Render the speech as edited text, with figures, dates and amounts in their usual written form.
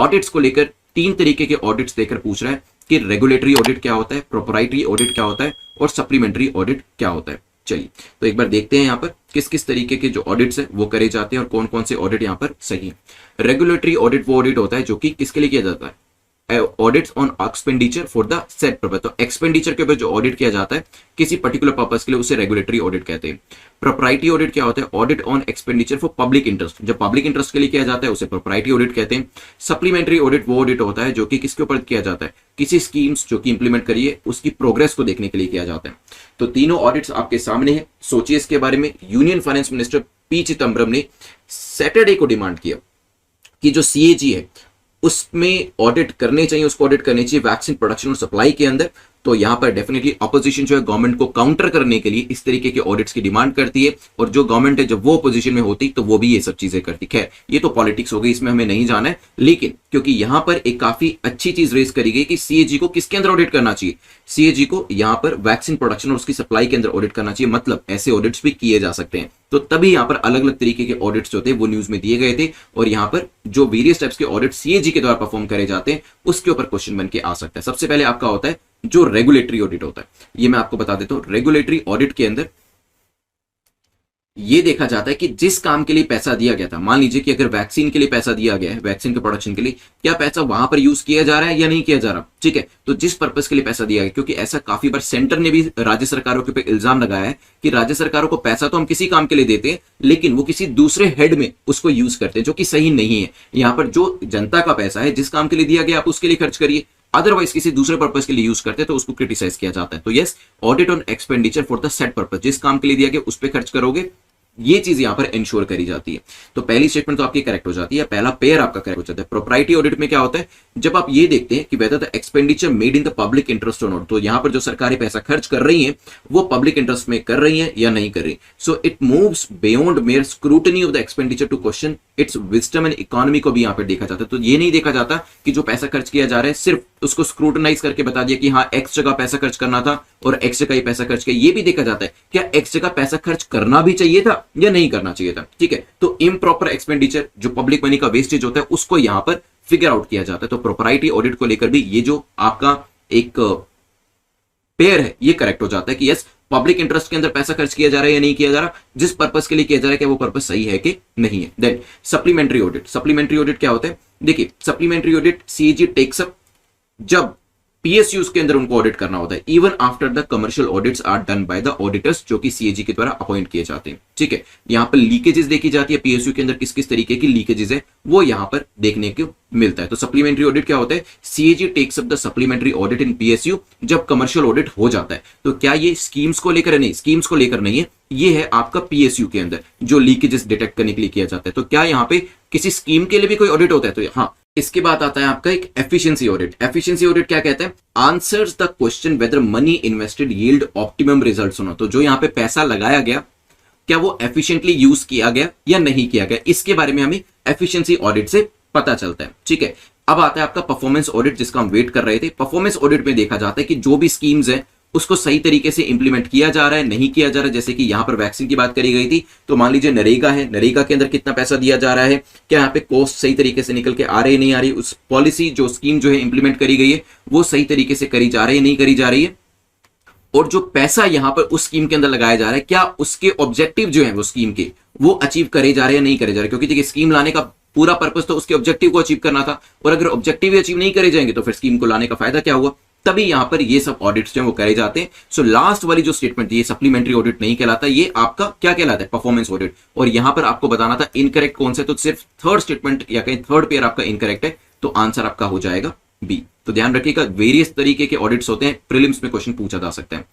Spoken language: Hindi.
ऑडिट्स को लेकर 3 तरीके के ऑडिट्स देकर पूछ रहा है कि रेगुलेटरी ऑडिट क्या होता है, प्रोप्राइटरी ऑडिट क्या होता है और सप्लीमेंट्री ऑडिट क्या होता है। चलिए तो एक बार देखते हैं यहाँ पर किस किस तरीके के जो ऑडिट्स है वो करे जाते हैं और कौन कौन से ऑडिट यहाँ पर सही है। रेगुलेटरी ऑडिट वो ऑडिट होता है जो कि किसके लिए किया जाता है, audits on expenditure for the set purpose. तो एक्सपेंडिचर के ऊपर जो ऑडिट किया जाता है किसी पर्टिकुलर पर्पस के लिए, उसे रेगुलेटरी ऑडिट कहते हैं। प्रोप्राइटरी ऑडिट क्या होता है, audit on expenditure for public interest, जब पब्लिक इंटरेस्ट के लिए किया जाता है उसे प्रोप्राइटरी ऑडिट कहते हैं। सप्लीमेंट्री ऑडिट वो ऑडिट होता है जो कि किसके ऊपर किया जाता है, किसी स्कीम्स जो कि इंप्लीमेंट करिए उसकी प्रोग्रेस को देखने के लिए किया जाता है। तो तीनों ऑडिट्स आपके सामने है, सोचिए इसके बारे में। Union finance minister P Chidambaram ने सैटरडे को डिमांड किया कि जो सीएजी है उसमें ऑडिट करने चाहिए, उसको ऑडिट करनी चाहिए वैक्सीन प्रोडक्शन और सप्लाई के अंदर। तो यहां पर डेफिनेटली अपोजिशन जो है गवर्नमेंट को काउंटर करने के लिए इस तरीके के ऑडिट्स की डिमांड करती है, और जो गवर्नमेंट है जब वो अपोजिशन में होती तो वो भी ये सब चीजें करती। खैर ये तो पॉलिटिक्स हो गई, इसमें हमें नहीं जाना है, लेकिन क्योंकि यहां पर एक काफी अच्छी चीज रेज करी गई कि सीएजी को किसके अंदर ऑडिट करना चाहिए, सीएजी को यहां पर वैक्सीन प्रोडक्शन और उसकी सप्लाई के अंदर ऑडिट करना चाहिए। मतलब ऐसे ऑडिट्स भी किए जा सकते हैं। तो तभी यहां पर अलग अलग तरीके के ऑडिट्स जो थे वो न्यूज में दिए गए थे, और यहां पर जो वेरियस टाइप्स के ऑडिट सीएजी के द्वारा परफॉर्म करे जाते हैं उसके ऊपर क्वेश्चन बन के आ सकता है। सबसे पहले आपका होता है जो रेगुलेटरी ऑडिट होता है, ये मैं आपको बता देता हूं। रेगुलेटरी ऑडिट के अंदर ये देखा जाता है कि जिस काम के लिए पैसा दिया गया था, मान लीजिए कि अगर वैक्सीन के लिए पैसा दिया गया है, वैक्सीन के प्रोडक्शन के लिए, क्या पैसा वहां पर यूज किया जा रहा है या नहीं किया जा रहा, ठीक है। तो जिस पर्पस के लिए पैसा दिया गया, क्योंकि ऐसा काफी बार सेंटर ने भी राज्य सरकारों के ऊपर इल्जाम लगाया है कि राज्य सरकारों को पैसा तो हम किसी काम के लिए देते हैं लेकिन वो किसी दूसरे हेड में उसको यूज करते हैं, जो कि सही नहीं है। यहां पर जो जनता का पैसा है जिस काम के लिए दिया गया आप उसके लिए खर्च करिए, अदरवाइज किसी दूसरे पर्पस के लिए यूज करते हैं तो उसको क्रिटिसाइज किया जाता है। तो yes, audit on expenditure for the set purpose, जिस काम के लिए दिया गया उस पर खर्च करोगे, ये चीज यहां पर इंश्योर करी जाती है। तो पहली स्टेटमेंट तो आपकी करेक्ट हो जाती है, पहला पेयर आपका करेक्ट हो जाता है। प्रोप्राइटरी ऑडिट में क्या होता है, जब आप ये देखते हैं कि whether the expenditure made in the public interest और नॉट, तो यहां पर जो सरकारें पैसा खर्च कर रही हैं वो पब्लिक इंटरेस्ट में कर रही हैं या नहीं कर रही। So it moves beyond mere scrutiny of the expenditure to question its wisdom and economy को भी यहां पर देखा जाता है। तो ये नहीं देखा जाता कि जो पैसा खर्च किया जा रहा है सिर्फ उसको स्क्रूटनाइज करके बता दिया कि हाँ एक्स जगह पैसा खर्च करना था और एक्स जगह ही पैसा खर्च किया। ये भी देखा जाता है क्या एक्स जगह पैसा खर्च करना भी चाहिए था या नहीं करना चाहिए था, ठीक है। तो इम्प्रॉपर एक्सपेंडिचर, जो पब्लिक मनी का वेस्टेज होता है, उसको यहां पर फिगर आउट किया जाता है। तो प्रोप्राइटरी ऑडिट को लेकर भी ये जो आपका एक पेयर है ये करेक्ट हो जाता है कि यस, पब्लिक इंटरेस्ट के अंदर पैसा खर्च किया जा रहा है या नहीं किया जा रहा, जिस पर्पस के लिए किया जा रहा है क्या वो पर्पस सही है कि नहीं है। Then supplementary audit, supplementary audit क्या होता है, देखिए supplementary audit CAG takes up जब पीएसयूज के अंदर उनको ऑडिट करना होता है, even after the commercial audits are done by the auditors, जो कि सीएजी के द्वारा अपॉइंट किए जाते हैं, ठीक है। यहां पर लीकेजेस देखी जाती है, पीएसयू के अंदर किस किस तरीके की लीकेजेस है वो यहां पर देखने को मिलता है। तो सप्लीमेंट्री ऑडिट क्या होता है, CAG takes up the supplementary audit in PSU जब कमर्शियल ऑडिट हो जाता है। तो क्या ये स्कीम्स को लेकर नहीं, स्कीम्स को लेकर नहीं है, ये है आपका पीएसयू के अंदर जो लीकेजेस डिटेक्ट करने के लिए किया जाता है। तो क्या यहां पे किसी स्कीम के लिए भी कोई ऑडिट होता है, तो हाँ। इसके बाद आता है आपका एक एफिशिएंसी ऑडिट। एफिशिएंसी ऑडिट क्या कहते हैं, answers the question whether money invested yield optimum results हो। तो जो यहां पे पैसा लगाया गया क्या वो एफिशिएंटली यूज किया गया या नहीं किया गया, इसके बारे में हमें एफिशिएंसी ऑडिट से पता चलता है, ठीक है। अब आता है आपका परफॉर्मेंस ऑडिट, जिसका हम वेट कर रहे थे। परफॉर्मेंस ऑडिट में देखा जाता है कि जो भी स्कीम्स है उसको सही तरीके से इंप्लीमेंट किया जा रहा है नहीं किया जा रहा है। जैसे कि यहां पर वैक्सीन की बात करी गई थी, तो मान लीजिए नरेगा है, नरेगा के अंदर कितना पैसा दिया जा रहा है, क्या यहाँ पे कॉस्ट सही तरीके से निकल के आ रही है नहीं आ रही, उस पॉलिसी जो स्कीम जो है इंप्लीमेंट करी गई है वो सही तरीके से करी जा रही है नहीं करी जा रही है, और जो पैसा यहां पर उस स्कीम के अंदर लगाया जा रहा है क्या उसके ऑब्जेक्टिव जो है वो स्कीम के वो अचीव करे जा रहे हैं नहीं करे जा रहे। क्योंकि देखिए स्कीम लाने का पूरा पर्पस तो उसके ऑब्जेक्टिव को अचीव करना था, और अगर ऑब्जेक्टिव ही अचीव नहीं करे जाएंगे तो फिर स्कीम को लाने का फायदा क्या हुआ। तभी यहां पर ये सब ऑडिट्स जो है वो करे जाते हैं। सो लास्ट वाली जो स्टेटमेंट ये सप्लीमेंट्री ऑडिट नहीं कहलाता, ये आपका क्या कहलाता है, परफॉर्मेंस ऑडिट। और यहां पर आपको बताना था इनकरेक्ट कौन सा, तो सिर्फ थर्ड स्टेटमेंट या कहीं थर्ड पेयर आपका इनकरेक्ट है, तो आंसर आपका हो जाएगा बी। तो ध्यान रखिएगा वेरियस तरीके के ऑडिट्स होते हैं, प्रीलिम्स में क्वेश्चन पूछा जा सकता है।